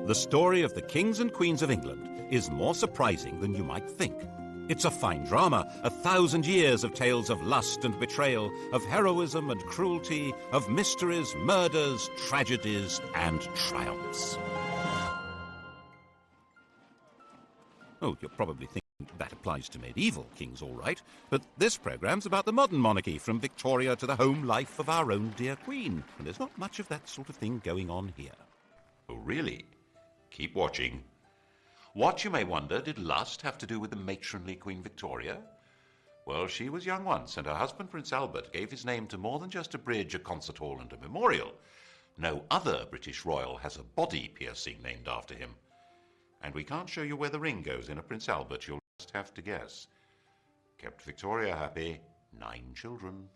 The story of the kings and queens of England is more surprising than you might think. It's a fine drama, 1,000 years of tales of lust and betrayal, of heroism and cruelty, of mysteries, murders, tragedies, and triumphs. Oh, you're probably thinking that applies to medieval kings, all right, but this programme's about the modern monarchy, from Victoria to the home life of our own dear Queen, and there's not much of that sort of thing going on here. Oh, really? Keep watching. What, you may wonder, did lust have to do with the matronly Queen Victoria? Well, she was young once, and her husband, Prince Albert, gave his name to more than just a bridge, a concert hall, and a memorial. No other British royal has a body piercing named after him. And we can't show you where the ring goes in a Prince Albert. You'll just have to guess. Kept Victoria happy. 9 children.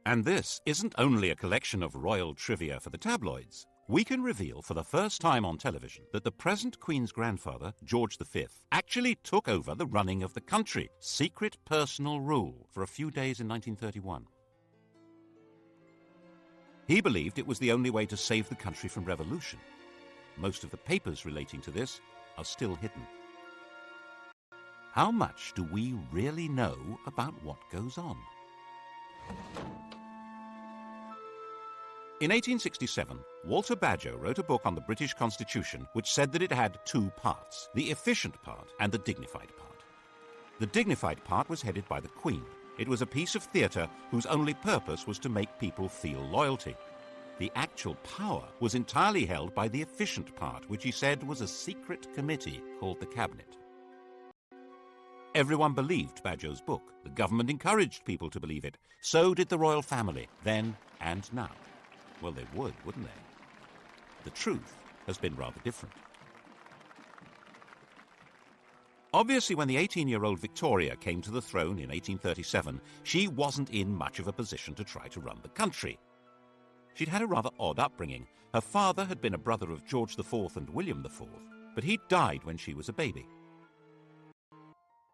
And this isn't only a collection of royal trivia for the tabloids. We can reveal for the first time on television that the present Queen's grandfather, George V, actually took over the running of the country, secret personal rule, for a few days in 1931. He believed it was the only way to save the country from revolution. Most of the papers relating to this are still hidden. How much do we really know about what goes on? In 1867, Walter Bagehot wrote a book on the British Constitution which said that it had 2 parts, the efficient part and the dignified part. The dignified part was headed by the Queen. It was a piece of theatre whose only purpose was to make people feel loyalty. The actual power was entirely held by the efficient part, which he said was a secret committee called the Cabinet. Everyone believed Bagehot's book. The government encouraged people to believe it. So did the royal family, then and now. Well, they would, wouldn't they? The truth has been rather different. Obviously, when the 18-year-old Victoria came to the throne in 1837, she wasn't in much of a position to try to run the country. She'd had a rather odd upbringing. Her father had been a brother of George IV and William IV, but he died when she was a baby.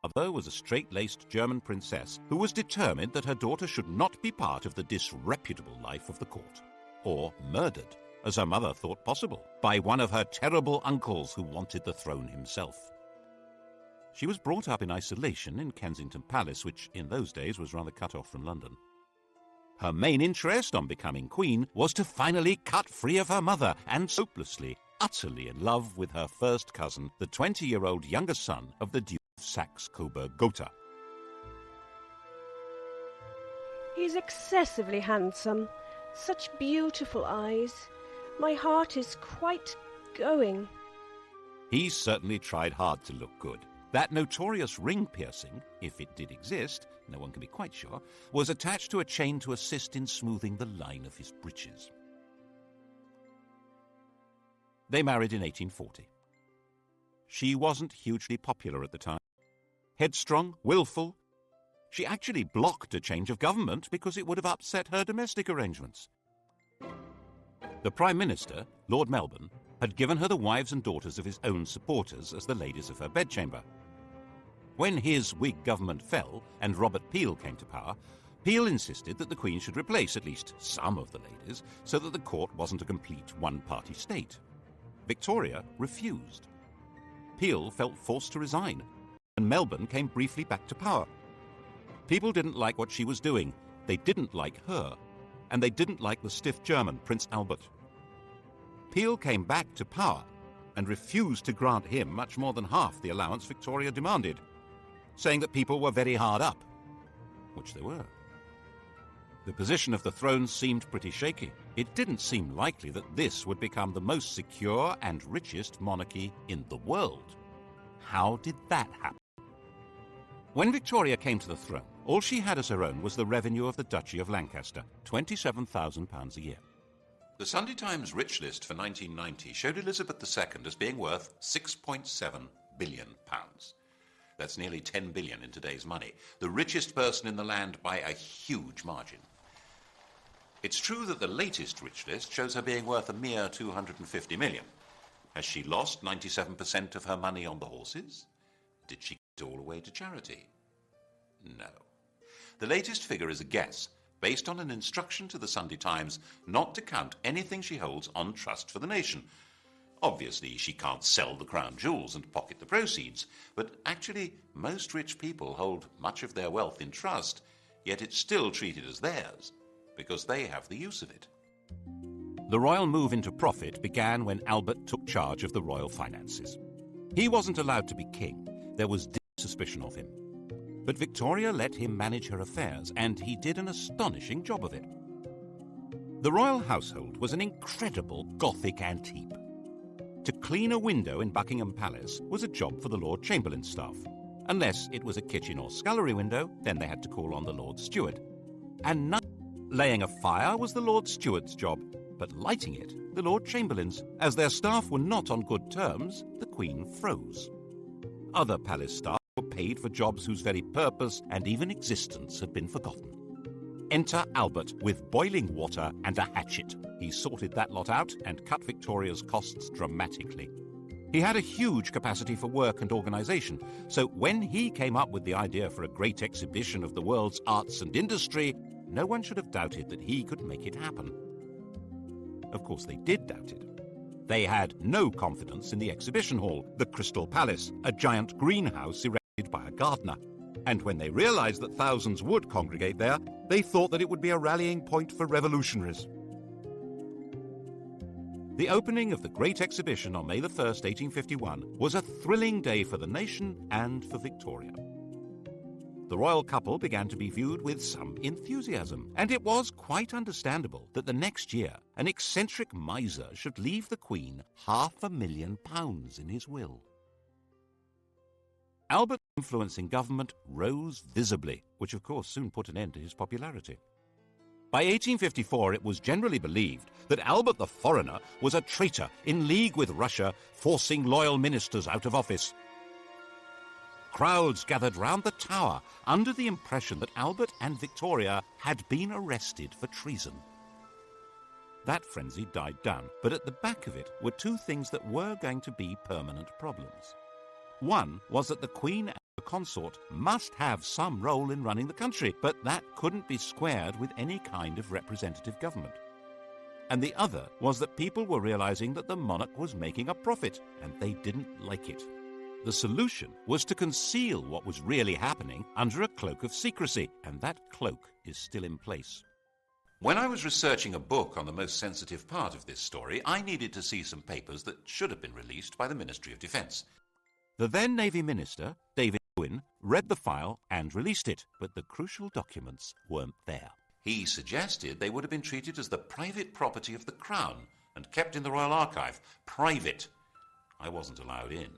Her mother was a straight-laced German princess who was determined that her daughter should not be part of the disreputable life of the court, or murdered, as her mother thought possible, by one of her terrible uncles who wanted the throne himself. She was brought up in isolation in Kensington Palace, which in those days was rather cut off from London. Her main interest on becoming queen was to finally cut free of her mother, and hopelessly, utterly in love with her first cousin, the 20-year-old younger son of the Duke of Saxe-Coburg-Gotha. He's excessively handsome. Such beautiful eyes. My heart is quite going. He certainly tried hard to look good. That notorious ring piercing, if it did exist, no one can be quite sure, was attached to a chain to assist in smoothing the line of his breeches. They married in 1840. She wasn't hugely popular at the time. Headstrong, willful. She actually blocked a change of government because it would have upset her domestic arrangements. The Prime Minister, Lord Melbourne, had given her the wives and daughters of his own supporters as the ladies of her bedchamber. When his Whig government fell and Robert Peel came to power, Peel insisted that the Queen should replace at least some of the ladies so that the court wasn't a complete one-party state. Victoria refused. Peel felt forced to resign, and Melbourne came briefly back to power. People didn't like what she was doing. They didn't like her, and they didn't like the stiff German, Prince Albert. Peel came back to power and refused to grant him much more than half the allowance Victoria demanded, saying that people were very hard up, which they were. The position of the throne seemed pretty shaky. It didn't seem likely that this would become the most secure and richest monarchy in the world. How did that happen? When Victoria came to the throne, all she had as her own was the revenue of the Duchy of Lancaster, £27,000 a year. The Sunday Times Rich List for 1990 showed Elizabeth II as being worth £6.7 billion. That's nearly 10 billion in today's money. The richest person in the land by a huge margin. It's true that the latest Rich List shows her being worth a mere 250 million. Has she lost 97% of her money on the horses? Did she give it all away to charity? No. The latest figure is a guess, based on an instruction to the Sunday Times not to count anything she holds on trust for the nation. Obviously, she can't sell the crown jewels and pocket the proceeds, but actually, most rich people hold much of their wealth in trust, yet it's still treated as theirs, because they have the use of it. The royal move into profit began when Albert took charge of the royal finances. He wasn't allowed to be king. There was deep suspicion of him. But Victoria let him manage her affairs, and he did an astonishing job of it. The royal household was an incredible Gothic antique. To clean a window in Buckingham Palace was a job for the Lord Chamberlain's staff. Unless it was a kitchen or scullery window, then they had to call on the Lord Steward. And laying a fire was the Lord Steward's job, but lighting it, the Lord Chamberlain's. As their staff were not on good terms, the Queen froze. Other palace staff were paid for jobs whose very purpose and even existence had been forgotten. Enter Albert with boiling water and a hatchet. He sorted that lot out and cut Victoria's costs dramatically. He had a huge capacity for work and organisation, so when he came up with the idea for a great exhibition of the world's arts and industry, no one should have doubted that he could make it happen. Of course, they did doubt it. They had no confidence in the exhibition hall, the Crystal Palace, a giant greenhouse erected by a gardener. And when they realised that thousands would congregate there, they thought that it would be a rallying point for revolutionaries. The opening of the Great Exhibition on May 1, 1851, was a thrilling day for the nation and for Victoria. The royal couple began to be viewed with some enthusiasm, and it was quite understandable that the next year an eccentric miser should leave the Queen £500,000 in his will. Albert's influence in government rose visibly, which of course soon put an end to his popularity. By 1854 it was generally believed that Albert the Foreigner was a traitor in league with Russia, forcing loyal ministers out of office. Crowds gathered round the Tower under the impression that Albert and Victoria had been arrested for treason. That frenzy died down, but at the back of it were two things that were going to be permanent problems. One was that the Queen and the consort must have some role in running the country, but that couldn't be squared with any kind of representative government. And the other was that people were realizing that the monarch was making a profit, and they didn't like it. The solution was to conceal what was really happening under a cloak of secrecy, and that cloak is still in place. When I was researching a book on the most sensitive part of this story, I needed to see some papers that should have been released by the Ministry of Defence. The then Navy Minister, David Owen, read the file and released it, but the crucial documents weren't there. He suggested they would have been treated as the private property of the Crown and kept in the Royal Archive. Private. I wasn't allowed in.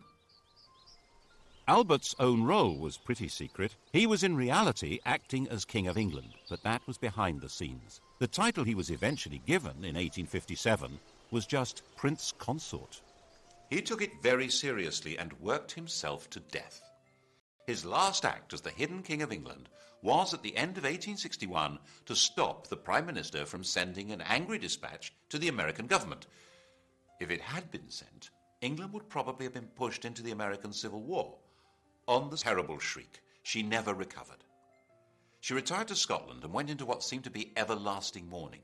Albert's own role was pretty secret. He was in reality acting as King of England, but that was behind the scenes. The title he was eventually given in 1857 was just Prince Consort. He took it very seriously and worked himself to death. His last act as the hidden King of England was at the end of 1861 to stop the Prime Minister from sending an angry dispatch to the American government. If it had been sent, England would probably have been pushed into the American Civil War. On the terrible shriek, she never recovered. She retired to Scotland and went into what seemed to be everlasting mourning.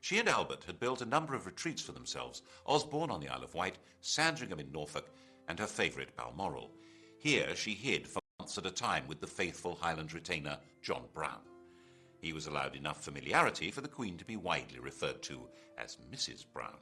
She and Albert had built a number of retreats for themselves, Osborne on the Isle of Wight, Sandringham in Norfolk, and her favourite Balmoral. Here she hid for months at a time with the faithful Highland retainer John Brown. He was allowed enough familiarity for the Queen to be widely referred to as Mrs. Brown.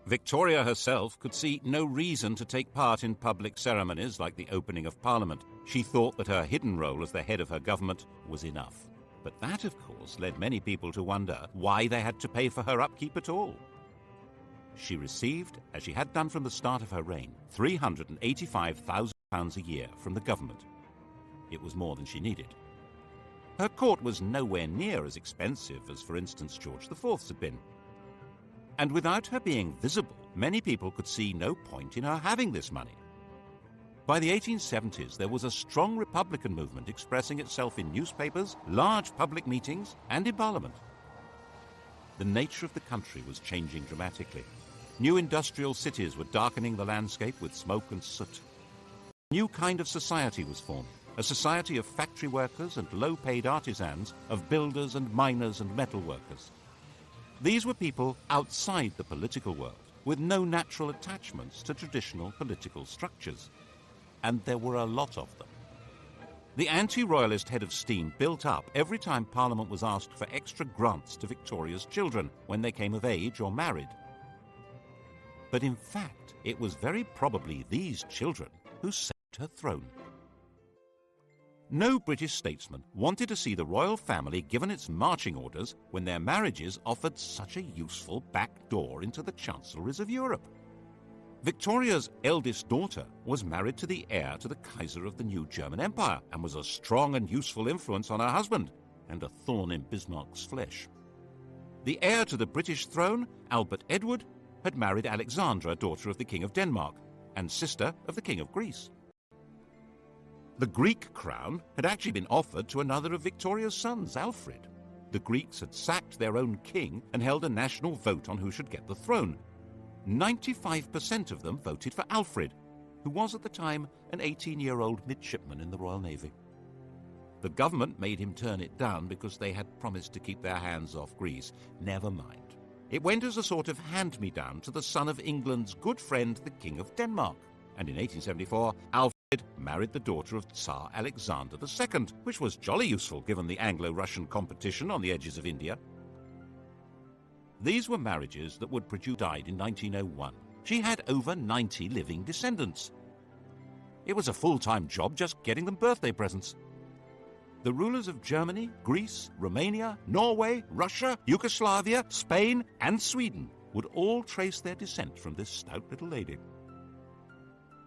Victoria herself could see no reason to take part in public ceremonies like the opening of Parliament. She thought that her hidden role as the head of her government was enough. But that, of course, led many people to wonder why they had to pay for her upkeep at all. She received, as she had done from the start of her reign, £385,000 a year from the government. It was more than she needed. Her court was nowhere near as expensive as, for instance, George IV's had been. And without her being visible, many people could see no point in her having this money. By the 1870s, there was a strong Republican movement expressing itself in newspapers, large public meetings, and in Parliament. The nature of the country was changing dramatically. New industrial cities were darkening the landscape with smoke and soot. A new kind of society was formed, a society of factory workers and low-paid artisans, of builders and miners and metal workers. These were people outside the political world, with no natural attachments to traditional political structures. And there were a lot of them. The anti-royalist head of steam built up every time Parliament was asked for extra grants to Victoria's children when they came of age or married. But in fact, it was very probably these children who saved her throne. No British statesman wanted to see the royal family given its marching orders when their marriages offered such a useful back door into the chancelleries of Europe. Victoria's eldest daughter was married to the heir to the Kaiser of the new German Empire and was a strong and useful influence on her husband and a thorn in Bismarck's flesh. The heir to the British throne, Albert Edward, had married Alexandra, daughter of the King of Denmark and sister of the King of Greece. The Greek crown had actually been offered to another of Victoria's sons, Alfred. The Greeks had sacked their own king and held a national vote on who should get the throne. 95% of them voted for Alfred, who was at the time an 18-year-old midshipman in the Royal Navy. The government made him turn it down because they had promised to keep their hands off Greece. Never mind. It went as a sort of hand-me-down to the son of England's good friend, the King of Denmark. And in 1874, Alfred married the daughter of Tsar Alexander II, which was jolly useful given the Anglo-Russian competition on the edges of India. These were marriages that would produce died in 1901. She had over 90 living descendants. It was a full-time job just getting them birthday presents. The rulers of Germany, Greece, Romania, Norway, Russia, Yugoslavia, Spain, and Sweden would all trace their descent from this stout little lady.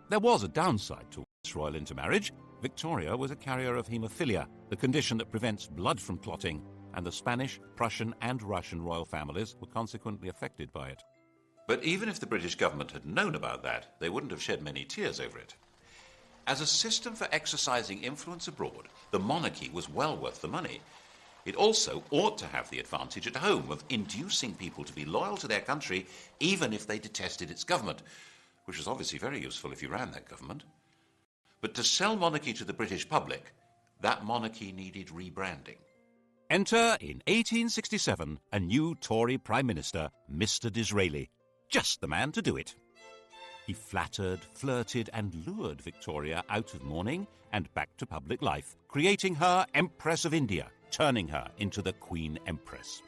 There was a downside to this royal intermarriage. Victoria was a carrier of haemophilia, the condition that prevents blood from clotting, and the Spanish, Prussian, and Russian royal families were consequently affected by it. But even if the British government had known about that, they wouldn't have shed many tears over it. As a system for exercising influence abroad, the monarchy was well worth the money. It also ought to have the advantage at home of inducing people to be loyal to their country even if they detested its government, which was obviously very useful if you ran that government. But to sell monarchy to the British public, that monarchy needed rebranding. Enter, in 1867, a new Tory Prime Minister, Mr. Disraeli. Just the man to do it. He flattered, flirted, and lured Victoria out of mourning and back to public life, creating her Empress of India, turning her into the Queen Empress.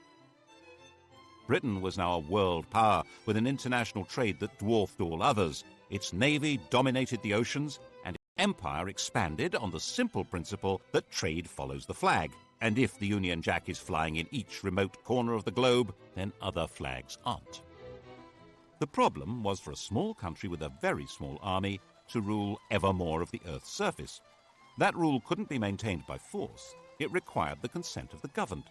Britain was now a world power with an international trade that dwarfed all others. Its navy dominated the oceans, and its empire expanded on the simple principle that trade follows the flag. And if the Union Jack is flying in each remote corner of the globe, then other flags aren't. The problem was for a small country with a very small army to rule ever more of the Earth's surface. That rule couldn't be maintained by force. It required the consent of the governed.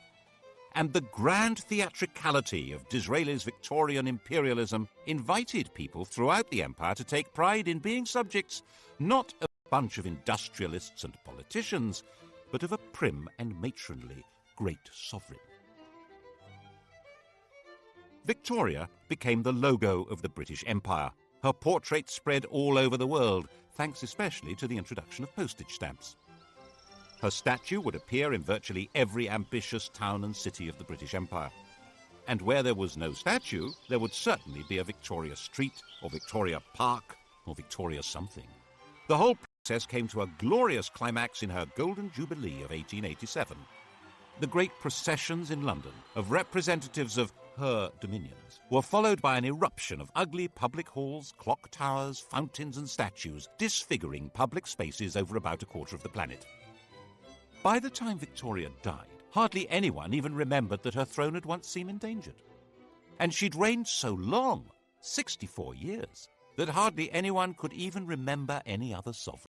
And the grand theatricality of Disraeli's Victorian imperialism invited people throughout the empire to take pride in being subjects, not of a bunch of industrialists and politicians, but of a prim and matronly great sovereign. Victoria became the logo of the British Empire. Her portrait spread all over the world, thanks especially to the introduction of postage stamps. Her statue would appear in virtually every ambitious town and city of the British Empire. And where there was no statue, there would certainly be a Victoria Street, or Victoria Park, or Victoria something. The whole process came to a glorious climax in her Golden Jubilee of 1887. The great processions in London of representatives of her dominions were followed by an eruption of ugly public halls, clock towers, fountains and statues, disfiguring public spaces over about a quarter of the planet. By the time Victoria died, hardly anyone even remembered that her throne had once seemed endangered. And she'd reigned so long, 64 years, that hardly anyone could even remember any other sovereign.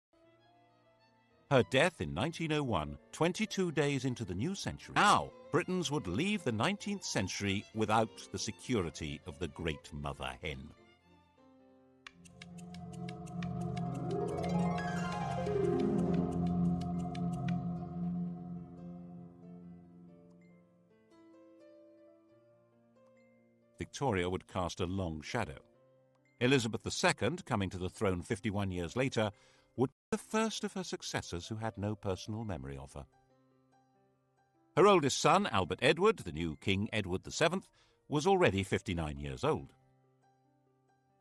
Her death in 1901, 22 days into the new century. Now, Britons would leave the 19th century without the security of the great mother hen. Victoria would cast a long shadow. Elizabeth II, coming to the throne 51 years later, would be the first of her successors who had no personal memory of her. Her oldest son, Albert Edward, the new King Edward VII, was already 59 years old.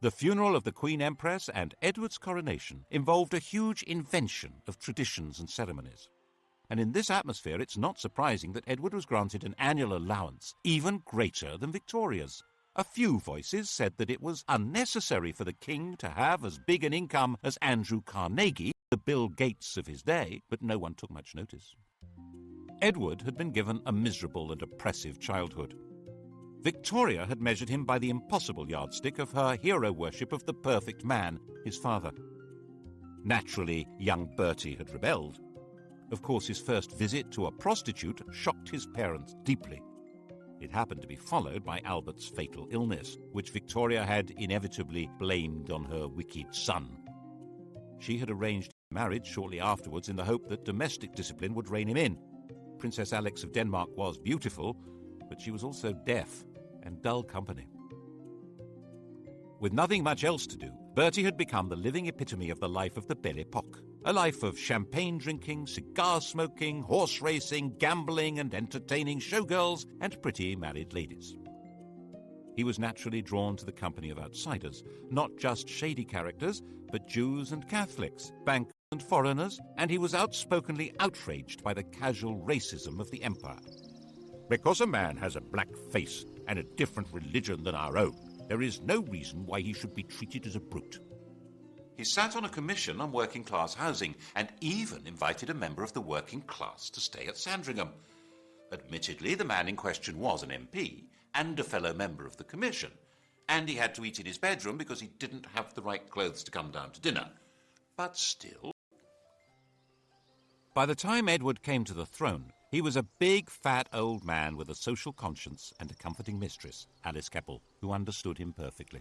The funeral of the Queen Empress and Edward's coronation involved a huge invention of traditions and ceremonies. And in this atmosphere, it's not surprising that Edward was granted an annual allowance even greater than Victoria's. A few voices said that it was unnecessary for the king to have as big an income as Andrew Carnegie, the Bill Gates of his day, but no one took much notice. Edward had been given a miserable and oppressive childhood. Victoria had measured him by the impossible yardstick of her hero worship of the perfect man, his father. Naturally, young Bertie had rebelled. Of course, his first visit to a prostitute shocked his parents deeply. It happened to be followed by Albert's fatal illness, which Victoria had inevitably blamed on her wicked son. She had arranged marriage shortly afterwards in the hope that domestic discipline would rein him in. Princess Alex of Denmark was beautiful, but she was also deaf and dull company. With nothing much else to do, Bertie had become the living epitome of the life of the Belle Epoque, a life of champagne drinking, cigar smoking, horse racing, gambling and entertaining showgirls and pretty married ladies. He was naturally drawn to the company of outsiders, not just shady characters, but Jews and Catholics, bankers and foreigners, and he was outspokenly outraged by the casual racism of the empire. Because a man has a black face and a different religion than our own, there is no reason why he should be treated as a brute. He sat on a commission on working-class housing and even invited a member of the working class to stay at Sandringham. Admittedly, the man in question was an MP and a fellow member of the commission, and he had to eat in his bedroom because he didn't have the right clothes to come down to dinner. But still... By the time Edward came to the throne, he was a big, fat old man with a social conscience and a comforting mistress, Alice Keppel, who understood him perfectly.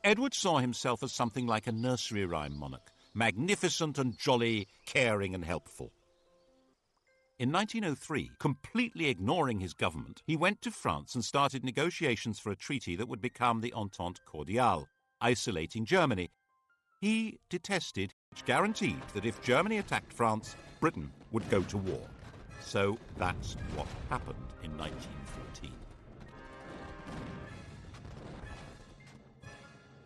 Edward saw himself as something like a nursery rhyme monarch, magnificent and jolly, caring and helpful. In 1903, completely ignoring his government, he went to France and started negotiations for a treaty that would become the Entente Cordiale, isolating Germany. He detested, which guaranteed that if Germany attacked France, Britain would go to war. So that's what happened in 1914.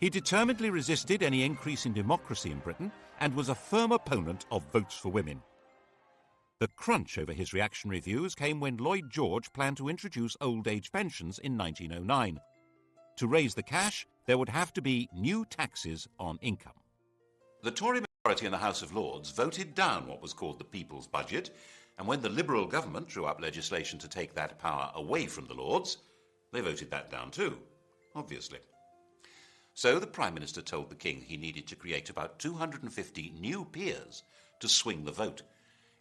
He determinedly resisted any increase in democracy in Britain and was a firm opponent of votes for women. The crunch over his reactionary views came when Lloyd George planned to introduce old age pensions in 1909. To raise the cash, there would have to be new taxes on income. The Tory majority in the House of Lords voted down what was called the People's Budget, and when the Liberal government drew up legislation to take that power away from the Lords, they voted that down too, obviously. So the Prime Minister told the King he needed to create about 250 new peers to swing the vote.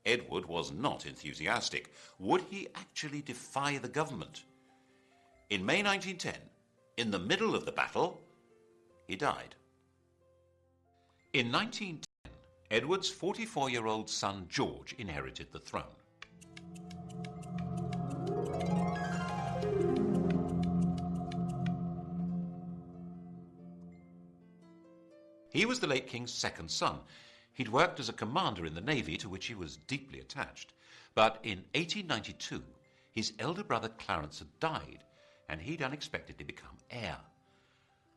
Edward was not enthusiastic. Would he actually defy the government? In May 1910, in the middle of the battle, he died. In 1910, Edward's 44-year-old son George inherited the throne. He was the late King's second son. He'd worked as a commander in the Navy, to which he was deeply attached. But in 1892, his elder brother Clarence had died, and he'd unexpectedly become heir.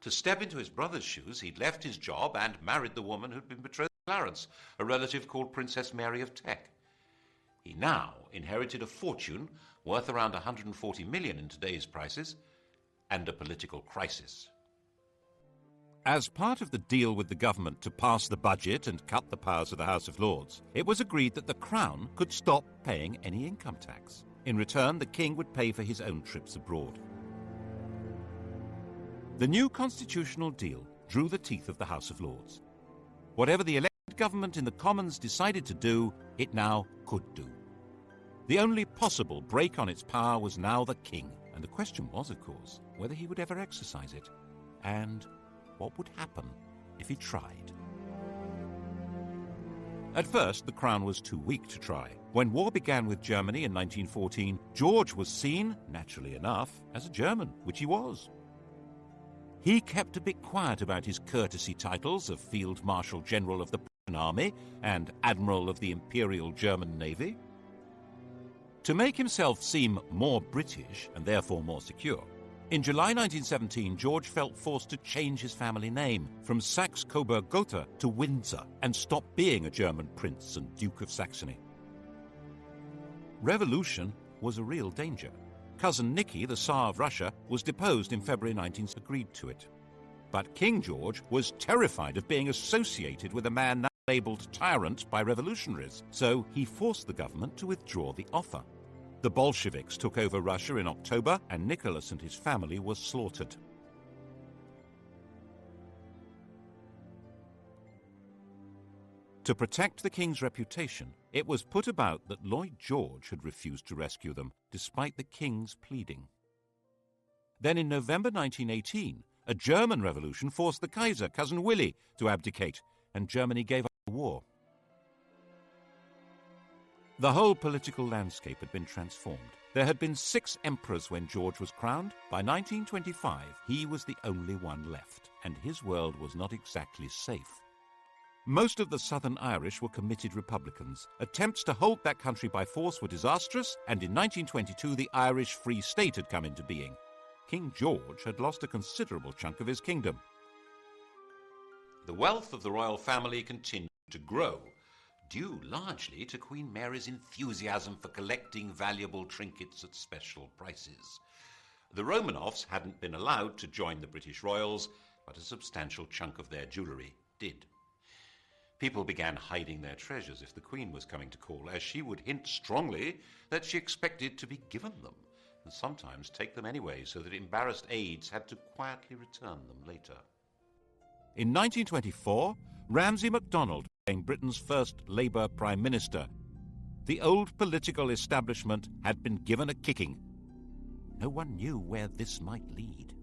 To step into his brother's shoes, he'd left his job and married the woman who'd been betrothed to Clarence, a relative called Princess Mary of Teck. He now inherited a fortune worth around 140 million in today's prices, and a political crisis. As part of the deal with the government to pass the budget and cut the powers of the House of Lords, it was agreed that the Crown could stop paying any income tax. In return, the King would pay for his own trips abroad. The new constitutional deal drew the teeth of the House of Lords. Whatever the elected government in the Commons decided to do, it now could do. The only possible break on its power was now the King, and the question was, of course, whether he would ever exercise it, and what would happen if he tried. At first, the Crown was too weak to try. When war began with Germany in 1914, George was seen, naturally enough, as a German, which he was. He kept a bit quiet about his courtesy titles of Field Marshal General of the Prussian Army and Admiral of the Imperial German Navy. To make himself seem more British and therefore more secure, In July 1917, George felt forced to change his family name from Saxe-Coburg-Gotha to Windsor and stop being a German prince and Duke of Saxony. Revolution was a real danger. Cousin Nicky, the Tsar of Russia, was deposed in February 19 agreed to it. But King George was terrified of being associated with a man now labelled tyrant by revolutionaries, so he forced the government to withdraw the offer. The Bolsheviks took over Russia in October, and Nicholas and his family were slaughtered. To protect the king's reputation, it was put about that Lloyd George had refused to rescue them, despite the king's pleading. Then in November 1918, a German revolution forced the Kaiser, Cousin Willie, to abdicate, and Germany gave up the war. The whole political landscape had been transformed. There had been 6 emperors when George was crowned. By 1925, he was the only one left, and his world was not exactly safe. Most of the Southern Irish were committed Republicans. Attempts to hold that country by force were disastrous, and in 1922 the Irish Free State had come into being. King George had lost a considerable chunk of his kingdom. The wealth of the royal family continued to grow, due largely to Queen Mary's enthusiasm for collecting valuable trinkets at special prices. The Romanovs hadn't been allowed to join the British royals, but a substantial chunk of their jewellery did. People began hiding their treasures if the Queen was coming to call, as she would hint strongly that she expected to be given them, and sometimes take them anyway, so that embarrassed aides had to quietly return them later. In 1924, Ramsay MacDonald became Britain's first Labour Prime Minister. The old political establishment had been given a kicking. No one knew where this might lead.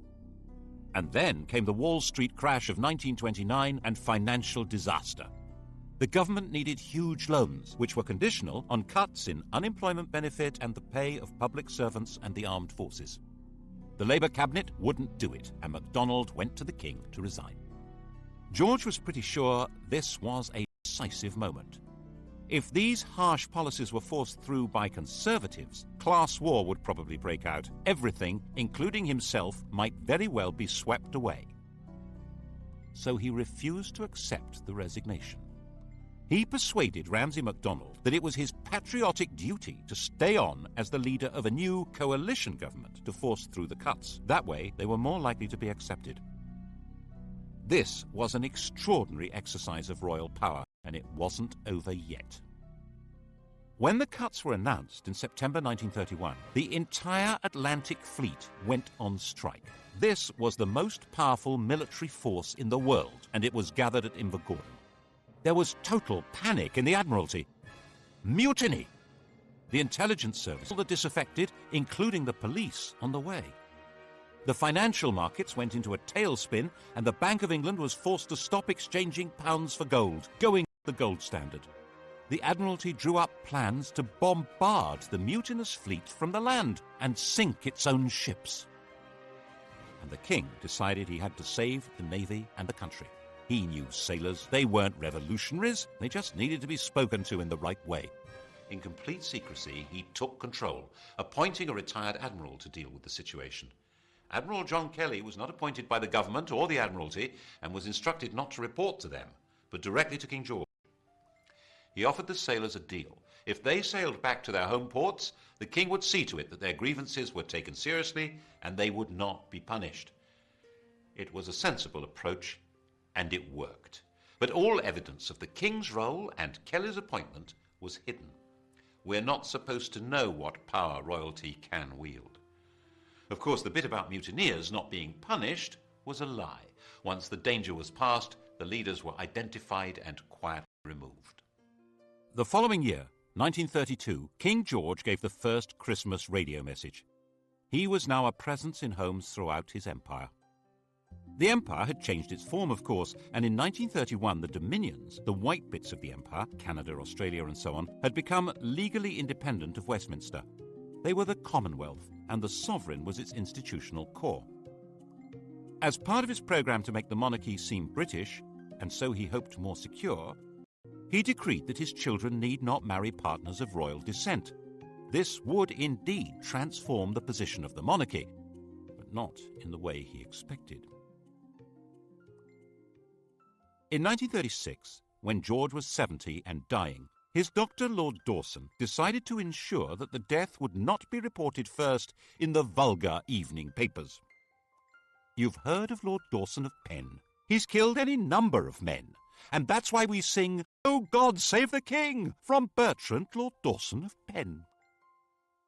And then came the Wall Street crash of 1929 and financial disaster. The government needed huge loans, which were conditional on cuts in unemployment benefit and the pay of public servants and the armed forces. The Labour cabinet wouldn't do it, and MacDonald went to the king to resign. George was pretty sure this was a decisive moment. If these harsh policies were forced through by Conservatives, class war would probably break out. Everything, including himself, might very well be swept away. So he refused to accept the resignation. He persuaded Ramsay MacDonald that it was his patriotic duty to stay on as the leader of a new coalition government to force through the cuts. That way, they were more likely to be accepted. This was an extraordinary exercise of royal power, and it wasn't over yet. When the cuts were announced in September 1931, the entire Atlantic Fleet went on strike. This was the most powerful military force in the world, and it was gathered at Invergordon. There was total panic in the Admiralty. Mutiny! The intelligence service, all the disaffected, including the police, on the way. The financial markets went into a tailspin, and the Bank of England was forced to stop exchanging pounds for gold, going the gold standard. The Admiralty drew up plans to bombard the mutinous fleet from the land and sink its own ships. And the king decided he had to save the navy and the country. He knew sailors. They weren't revolutionaries. They just needed to be spoken to in the right way. In complete secrecy, he took control, appointing a retired admiral to deal with the situation. Admiral John Kelly was not appointed by the government or the Admiralty and was instructed not to report to them, but directly to King George. He offered the sailors a deal. If they sailed back to their home ports, the king would see to it that their grievances were taken seriously and they would not be punished. It was a sensible approach, and it worked. But all evidence of the king's role and Kelly's appointment was hidden. We're not supposed to know what power royalty can wield. Of course, the bit about mutineers not being punished was a lie. Once the danger was past, the leaders were identified and quietly removed. The following year, 1932, King George gave the first Christmas radio message. He was now a presence in homes throughout his empire. The empire had changed its form, of course, and in 1931 the Dominions, the white bits of the empire, Canada, Australia and so on, had become legally independent of Westminster. They were the Commonwealth, and the sovereign was its institutional core. As part of his programme to make the monarchy seem British, and so he hoped more secure, he decreed that his children need not marry partners of royal descent. This would indeed transform the position of the monarchy, but but not in the way he expected. In 1936, when George was 70 and dying, his doctor, Lord Dawson, decided to ensure that the death would not be reported first in the vulgar evening papers. You've heard of Lord Dawson of Penn. He's killed any number of men, and that's why we sing, "Oh God, save the King," from Bertrand, Lord Dawson of Penn.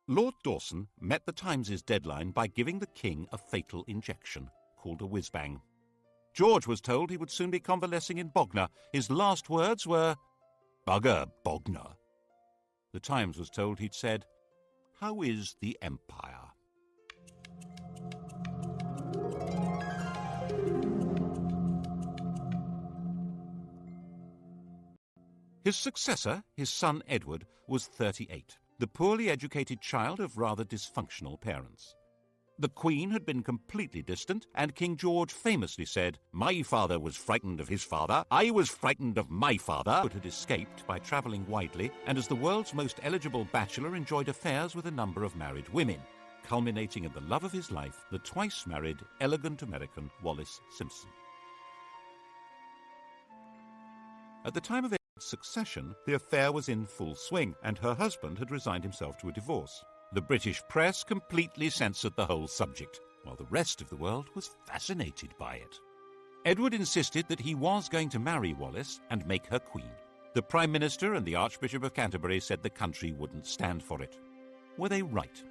Lord Dawson met the Times' deadline by giving the King a fatal injection, called a whiz-bang. George was told he would soon be convalescing in Bognor. His last words were, "Bugger Bognor." The Times was told he'd said, "How is the Empire?" His successor, his son Edward, was 38, the poorly educated child of rather dysfunctional parents. The Queen had been completely distant, and King George famously said, "My father was frightened of his father, I was frightened of my father." Edward had escaped by travelling widely, and as the world's most eligible bachelor enjoyed affairs with a number of married women, culminating in the love of his life, the twice-married, elegant American Wallis Simpson. At the time of succession, the affair was in full swing, and her husband had resigned himself to a divorce. The British press completely censored the whole subject, while the rest of the world was fascinated by it. Edward insisted that he was going to marry Wallis and make her queen. The Prime Minister and the Archbishop of Canterbury said the country wouldn't stand for it. Were they right?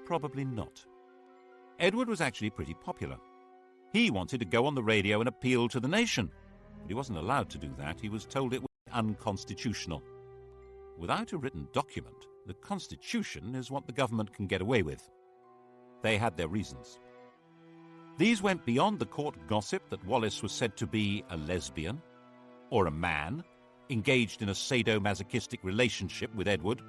Probably not. Edward was actually pretty popular. He wanted to go on the radio and appeal to the nation, but he wasn't allowed to do that. He was told it was unconstitutional. Without a written document, the Constitution is what the government can get away with. They had their reasons. These went beyond the court gossip that Wallis was said to be a lesbian or a man engaged in a sadomasochistic relationship with Edward.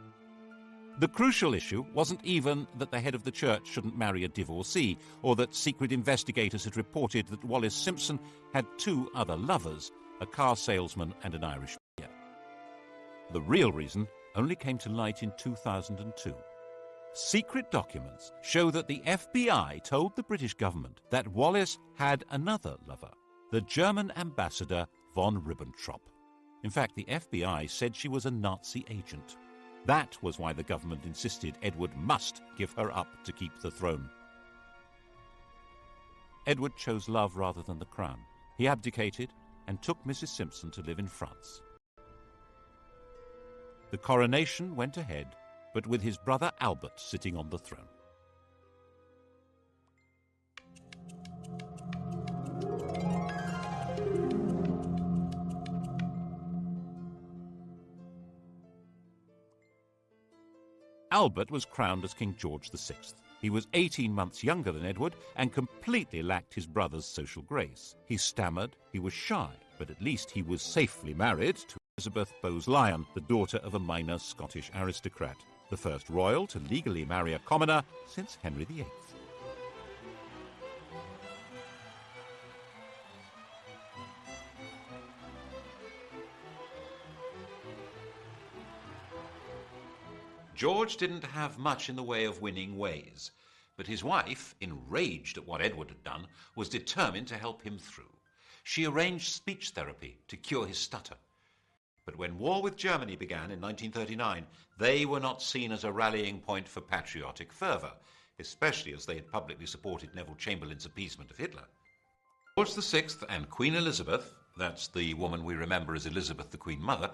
The crucial issue wasn't even that the head of the church shouldn't marry a divorcee, or that secret investigators had reported that Wallis Simpson had 2 other lovers, a car salesman and an Irish peer. The real reason only came to light in 2002. Secret documents show that the FBI told the British government that Wallis had another lover, the German ambassador von Ribbentrop. In fact, the FBI said she was a Nazi agent. That was why the government insisted Edward must give her up to keep the throne. Edward chose love rather than the crown. He abdicated and took Mrs. Simpson to live in France. The coronation went ahead, but with his brother Albert sitting on the throne. Albert was crowned as King George VI. He was 18 months younger than Edward and completely lacked his brother's social grace. He stammered, he was shy, but at least he was safely married to Elizabeth Bowes-Lyon, the daughter of a minor Scottish aristocrat, the first royal to legally marry a commoner since Henry VIII. George didn't have much in the way of winning ways, but his wife, enraged at what Edward had done, was determined to help him through. She arranged speech therapy to cure his stutter. But when war with Germany began in 1939, they were not seen as a rallying point for patriotic fervour, especially as they had publicly supported Neville Chamberlain's appeasement of Hitler. George VI and Queen Elizabeth, that's the woman we remember as Elizabeth the Queen Mother,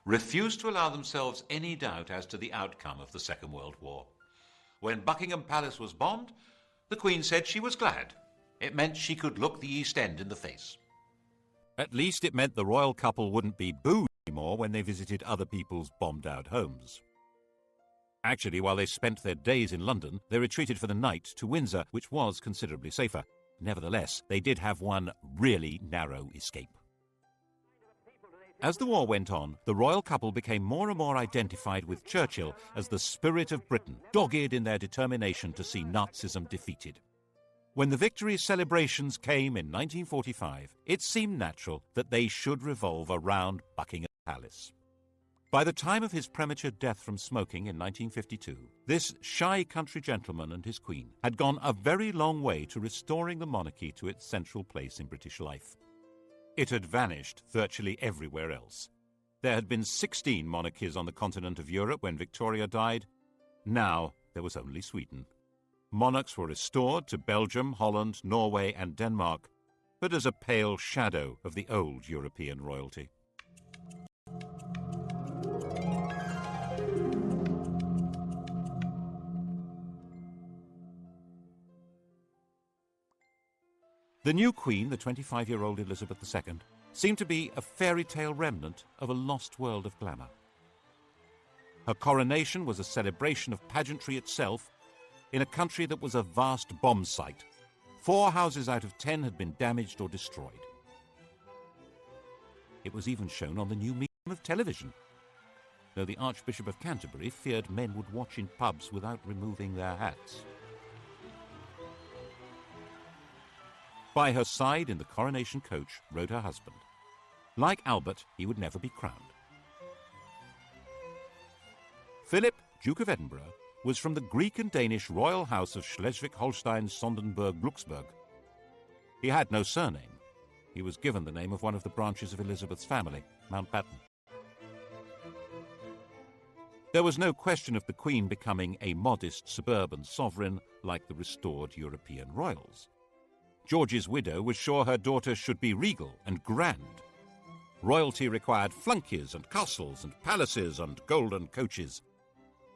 refused to allow themselves any doubt as to the outcome of the Second World War. When Buckingham Palace was bombed, the Queen said she was glad. It meant she could look the East End in the face. At least it meant the royal couple wouldn't be booed anymore when they visited other people's bombed-out homes. Actually, while they spent their days in London, they retreated for the night to Windsor, which was considerably safer. Nevertheless, they did have one really narrow escape. As the war went on, the royal couple became more and more identified with Churchill as the spirit of Britain, dogged in their determination to see Nazism defeated. When the victory celebrations came in 1945, it seemed natural that they should revolve around Buckingham Palace. By the time of his premature death from smoking in 1952, this shy country gentleman and his queen had gone a very long way to restoring the monarchy to its central place in British life. It had vanished virtually everywhere else. There had been 16 monarchies on the continent of Europe when Victoria died. Now there was only Sweden. Monarchs were restored to Belgium, Holland, Norway and Denmark, but as a pale shadow of the old European royalty. The new queen, the 25-year-old Elizabeth II, seemed to be a fairy tale remnant of a lost world of glamour. Her coronation was a celebration of pageantry itself in a country that was a vast bomb site. 4 houses out of 10 had been damaged or destroyed. It was even shown on the new medium of television, though the Archbishop of Canterbury feared men would watch in pubs without removing their hats. By her side in the coronation coach rode her husband. Like Albert, he would never be crowned. Philip, Duke of Edinburgh, was from the Greek and Danish royal house of Schleswig-Holstein-Sonderburg-Glucksburg. He had no surname. He was given the name of one of the branches of Elizabeth's family, Mountbatten. There was no question of the Queen becoming a modest suburban sovereign like the restored European royals. George's widow was sure her daughter should be regal and grand. Royalty required flunkies and castles and palaces and golden coaches.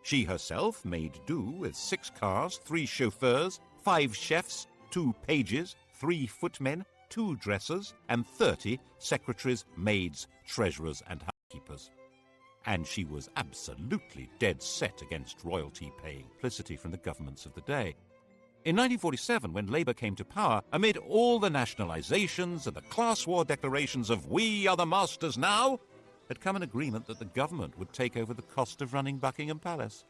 She herself made do with 6 cars, 3 chauffeurs, 5 chefs, 2 pages, 3 footmen, 2 dressers, and 30 secretaries, maids, treasurers, and housekeepers. And she was absolutely dead set against royalty paying publicity from the governments of the day. In 1947, when Labour came to power, amid all the nationalisations and the class war declarations of "we are the masters now," had come an agreement that the government would take over the cost of running Buckingham Palace.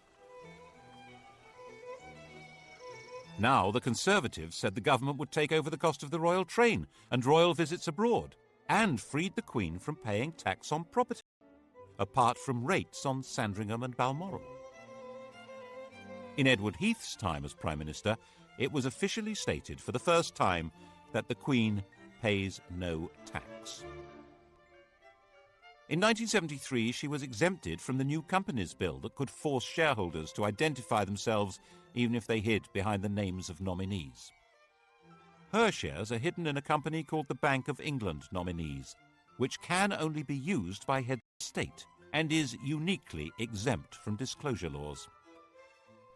Now the Conservatives said the government would take over the cost of the royal train and royal visits abroad, and freed the Queen from paying tax on property, apart from rates on Sandringham and Balmoral. In Edward Heath's time as Prime Minister, it was officially stated for the first time that the Queen pays no tax. In 1973, she was exempted from the new Companies Bill that could force shareholders to identify themselves even if they hid behind the names of nominees. Her shares are hidden in a company called the Bank of England Nominees, which can only be used by heads of state and is uniquely exempt from disclosure laws.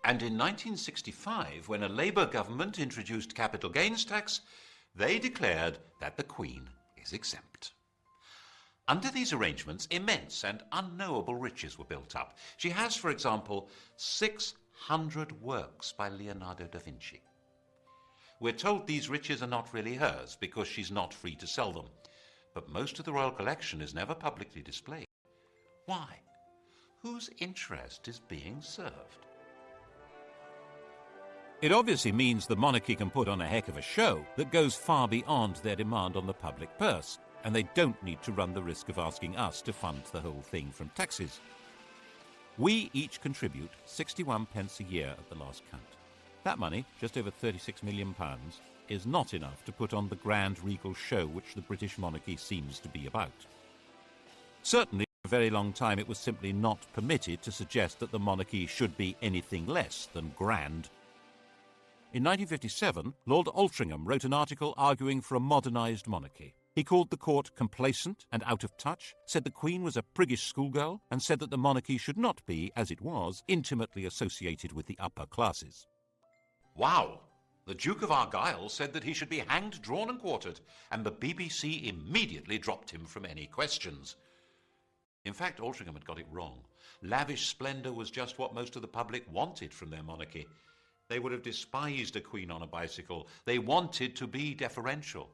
And in 1965, when a Labour government introduced capital gains tax, they declared that the Queen is exempt. Under these arrangements, immense and unknowable riches were built up. She has, for example, 600 works by Leonardo da Vinci. We're told these riches are not really hers because she's not free to sell them. But most of the royal collection is never publicly displayed. Why? Whose interest is being served? It obviously means the monarchy can put on a heck of a show that goes far beyond their demand on the public purse, and they don't need to run the risk of asking us to fund the whole thing from taxes. We each contribute 61 pence a year at the last count. That money, just over £36 million, is not enough to put on the grand regal show which the British monarchy seems to be about. Certainly, for a very long time it was simply not permitted to suggest that the monarchy should be anything less than grand. In 1957, Lord Altrincham wrote an article arguing for a modernised monarchy. He called the court complacent and out of touch, said the Queen was a priggish schoolgirl, and said that the monarchy should not be, as it was, intimately associated with the upper classes. Wow! The Duke of Argyll said that he should be hanged, drawn and quartered, and the BBC immediately dropped him from any questions. In fact, Altrincham had got it wrong. Lavish splendour was just what most of the public wanted from their monarchy. They would have despised a queen on a bicycle. They wanted to be deferential.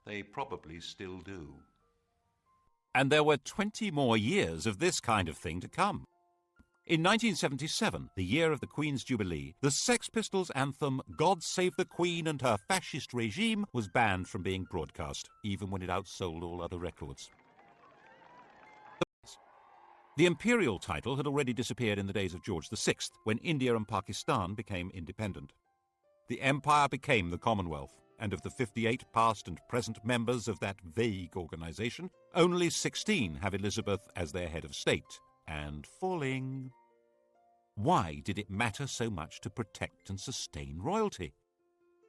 They probably still do. And there were 20 more years of this kind of thing to come. In 1977, the year of the Queen's Jubilee, the Sex Pistols' anthem "God Save the Queen and Her Fascist Regime" was banned from being broadcast, even when it outsold all other records. The imperial title had already disappeared in the days of George VI, when India and Pakistan became independent. The empire became the Commonwealth, and of the 58 past and present members of that vague organisation, only 16 have Elizabeth as their head of state, and falling. Why did it matter so much to protect and sustain royalty?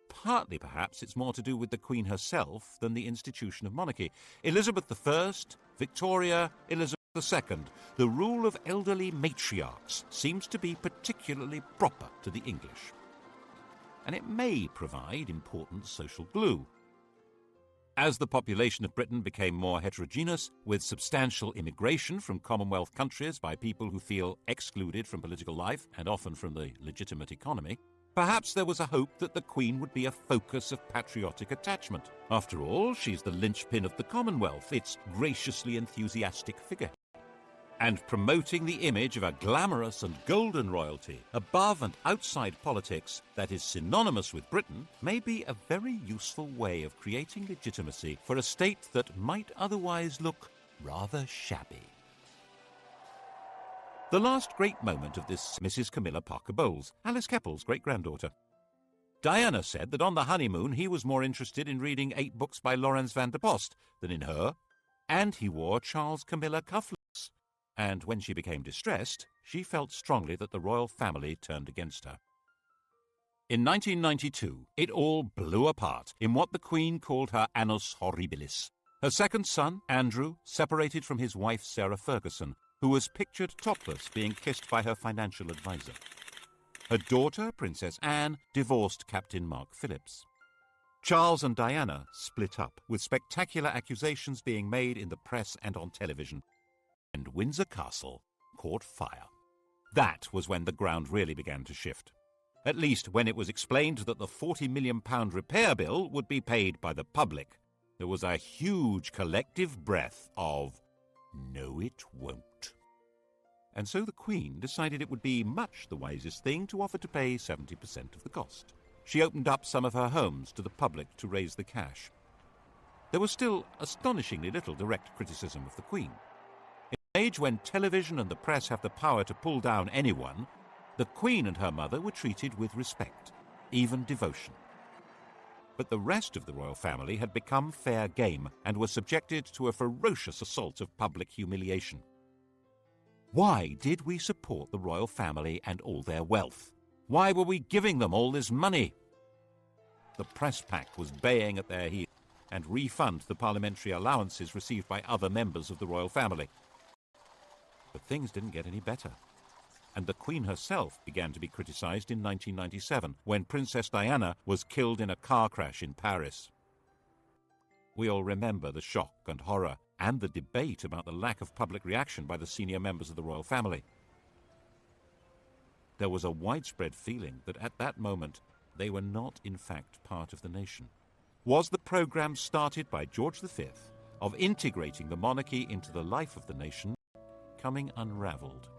Partly, perhaps, it's more to do with the Queen herself than the institution of monarchy. Elizabeth I, Victoria, Elizabeth II, the rule of elderly matriarchs seems to be particularly proper to the English. And it may provide important social glue. As the population of Britain became more heterogeneous, with substantial immigration from Commonwealth countries by people who feel excluded from political life and often from the legitimate economy, perhaps there was a hope that the Queen would be a focus of patriotic attachment. After all, she's the linchpin of the Commonwealth, its graciously enthusiastic figure. And promoting the image of a glamorous and golden royalty above and outside politics that is synonymous with Britain may be a very useful way of creating legitimacy for a state that might otherwise look rather shabby. The last great moment of this Mrs. Camilla Parker Bowles, Alice Keppel's great-granddaughter. Diana said that on the honeymoon he was more interested in reading 8 books by Laurens van der Post than in her, and he wore Charles Camilla cufflinks. And when she became distressed, she felt strongly that the royal family turned against her. In 1992, it all blew apart in what the Queen called her annus horribilis. Her second son, Andrew, separated from his wife Sarah Ferguson, who was pictured topless being kissed by her financial advisor. Her daughter, Princess Anne, divorced Captain Mark Phillips. Charles and Diana split up, with spectacular accusations being made in the press and on television. And Windsor Castle caught fire. That was when the ground really began to shift. At least when it was explained that the £40 million repair bill would be paid by the public. There was a huge collective breath of, "No, it won't." And so the Queen decided it would be much the wisest thing to offer to pay 70% of the cost. She opened up some of her homes to the public to raise the cash. There was still astonishingly little direct criticism of the Queen. In an age when television and the press have the power to pull down anyone, the Queen and her mother were treated with respect, even devotion. But the rest of the royal family had become fair game and were subjected to a ferocious assault of public humiliation. Why did we support the royal family and all their wealth? Why were we giving them all this money? The press pack was baying at their heels and refund the parliamentary allowances received by other members of the royal family. But things didn't get any better. And the Queen herself began to be criticised in 1997, when Princess Diana was killed in a car crash in Paris. We all remember the shock and horror and the debate about the lack of public reaction by the senior members of the royal family. There was a widespread feeling that at that moment they were not in fact part of the nation. Was the programme started by George V of integrating the monarchy into the life of the nation coming unravelled?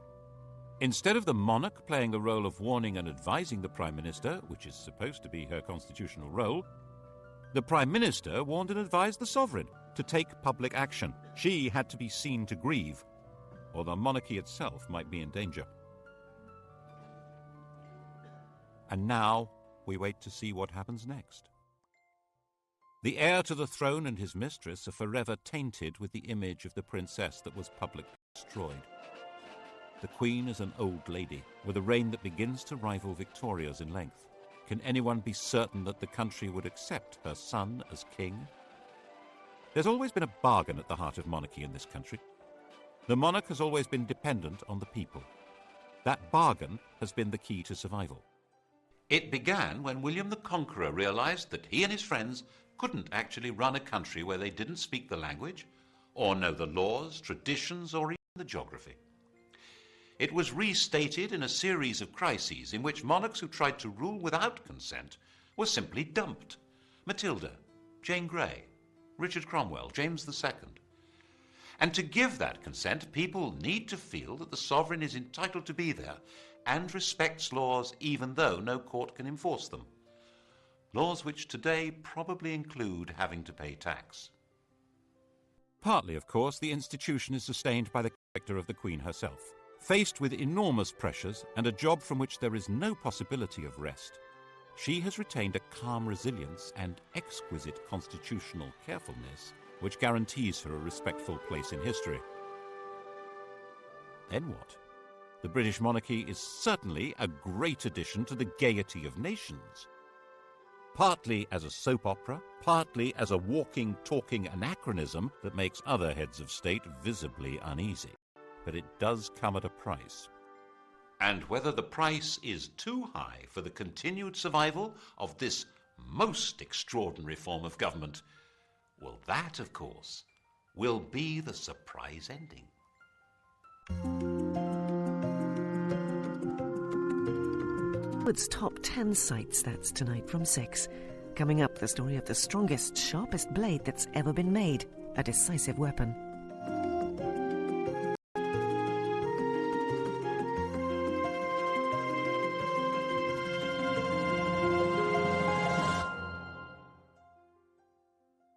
Instead of the monarch playing the role of warning and advising the Prime Minister, which is supposed to be her constitutional role, the Prime Minister warned and advised the sovereign to take public action. She had to be seen to grieve, or the monarchy itself might be in danger. And now we wait to see what happens next. The heir to the throne and his mistress are forever tainted with the image of the princess that was publicly destroyed. The Queen is an old lady, with a reign that begins to rival Victoria's in length. Can anyone be certain that the country would accept her son as king? There's always been a bargain at the heart of monarchy in this country. The monarch has always been dependent on the people. That bargain has been the key to survival. It began when William the Conqueror realised that he and his friends couldn't actually run a country where they didn't speak the language, or know the laws, traditions, or even the geography. It was restated in a series of crises in which monarchs who tried to rule without consent were simply dumped. Matilda, Jane Grey, Richard Cromwell, James II. And to give that consent, people need to feel that the sovereign is entitled to be there and respects laws even though no court can enforce them. Laws which today probably include having to pay tax. Partly, of course, the institution is sustained by the Director of the Queen herself. Faced with enormous pressures and a job from which there is no possibility of rest, she has retained a calm resilience and exquisite constitutional carefulness which guarantees her a respectful place in history. Then what? The British monarchy is certainly a great addition to the gaiety of nations. Partly as a soap opera, partly as a walking, talking anachronism that makes other heads of state visibly uneasy. But it does come at a price. And whether the price is too high for the continued survival of this most extraordinary form of government, well, that, of course, will be the surprise ending. Hollywood's top 10 sites, that's tonight from 6. Coming up, the story of the strongest, sharpest blade that's ever been made, a decisive weapon.